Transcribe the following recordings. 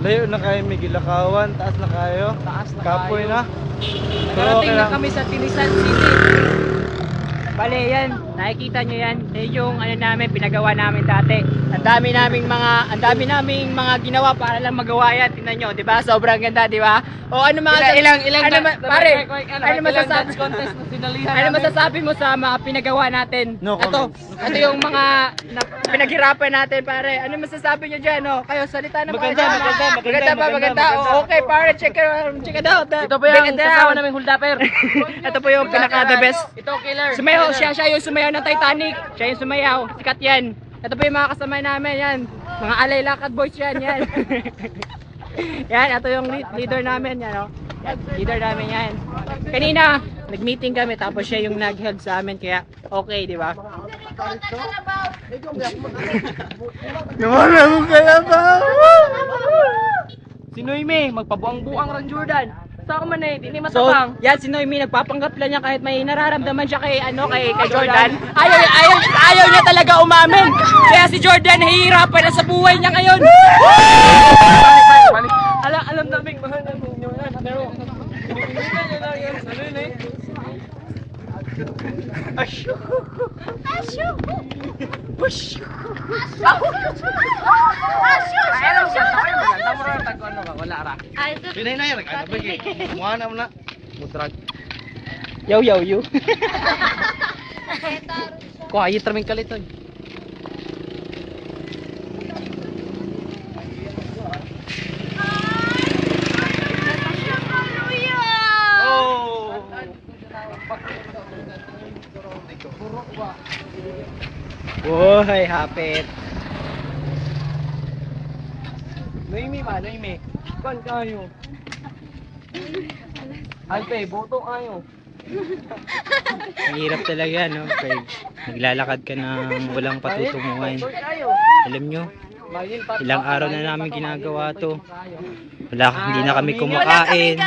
Layo na kayo, may gilakawan, taas na kayo. Taas na Kapoy kayo. na. Nakarating okay na lang. kami sa Tinisan City. Bale yan, nakikita nyo yan. Yan yung ano namin, pinagawa namin dati. Ang dami naming mga ginawa para lang magawa yan. Tingnan nyo, 'di ba? Sobrang ganda, 'di ba? O ano mga pare, ano masasabi contest na sinalihan ano masasabi mo sa mga pinagawa natin? No Ito, comments. ito yung mga pinaghirapan natin, pare. Ano masasabi nyo dyan, no? Kayo, salita na Maganda, kayo. maganda, Maganda. maganda. Oh, okay, pare, check it out. Ito po yung kasama naming huldapper. Ito po yung pinaka-the best. Ito killer. Sumayaw, siya yung sumayaw ng Titanic. Siya yung sumayaw. Sikat yan. Ito po yung mga kasama namin, yan. Mga alay lakad boys yan. Yan, ito yung leader namin, yan, oh. Yan, leader namin yan. Kanina, nag-meeting kami, tapos siya yung nag-help sa amin, kaya okay, di ba? Nawala mo ka na ba? Si Noime, magpabuang-buang ran Jordan. Sa ako man eh, di ni So, matapang. yan si Noemi, nagpapanggap lang niya kahit may nararamdaman siya kay Jordan. Ayaw niya talaga umamin. Kaya si Jordan nahihirapan na sa buhay niya ngayon. Alam namin mahal na ninyo yan, pero hindi nyo lang yan. Ano yun eh? Alam siya, maganda mo rin tag ano ka, wala ra. Pinay na yan, ano ba yun? Mukha na mo na. Mutrag. Yo. Quiet raming kalitoy. Oh! Boy, hapit. Noime ba, Noime? Kan kayo. Alpe, boto kayo. Mahirap talaga, no? Pag naglalakad ka ng walang patutunguhan. Alam nyo, ilang araw na namin ginagawa to. Hindi na kami kumakain.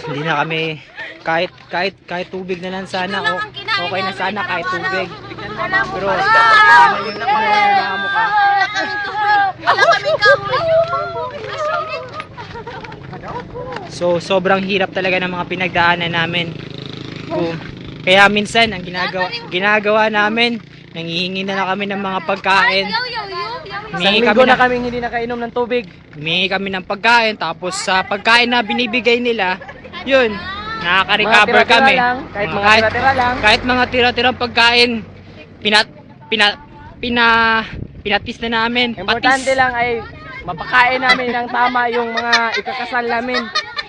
Hindi na kami kahit tubig na lang sana. Okay na sana kahit tubig. Pero yun na kami yung mga mukha. So sobrang hirap talaga ng mga pinagdaanan namin. Kaya minsan ang ginagawa namin, nanghihingi na kami ng mga pagkain. Isang linggo na kaming hindi nakainom ng tubig. Humingi kami ng pagkain, tapos sa pagkain na binibigay nila, yun, nakaka-recover Mga tira-tira kami. lang, kahit mga tira-tira lang. Kahit mga tira-tirang pagkain, pinatis na namin. Importante lang ay mapakain namin ng tama yung mga ikakasal namin.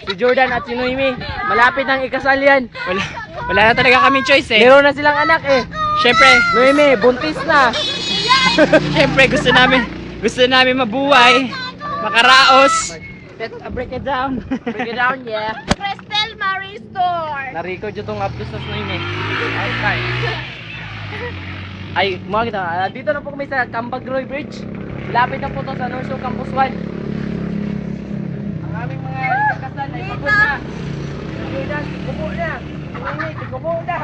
Si Jordan at si Noemi, malapit ang ikasal yan. Wala na talaga kami choice eh. Meron na silang anak eh. Syempre, Noemi, buntis na. syempre gusto namin mabuhay, makaraos. Let's break it down. Break it down, yeah. Cristel Marie Store. Na-record yung abdos sa Noemi. Ay, mga kita, dito na po kami sa Cambagroy Bridge. Lapit na po to sa Norso Campus 1. Ang aming mga ikakasal ay pagod na. Jordan, tigubo na. Noemi, tigubo na.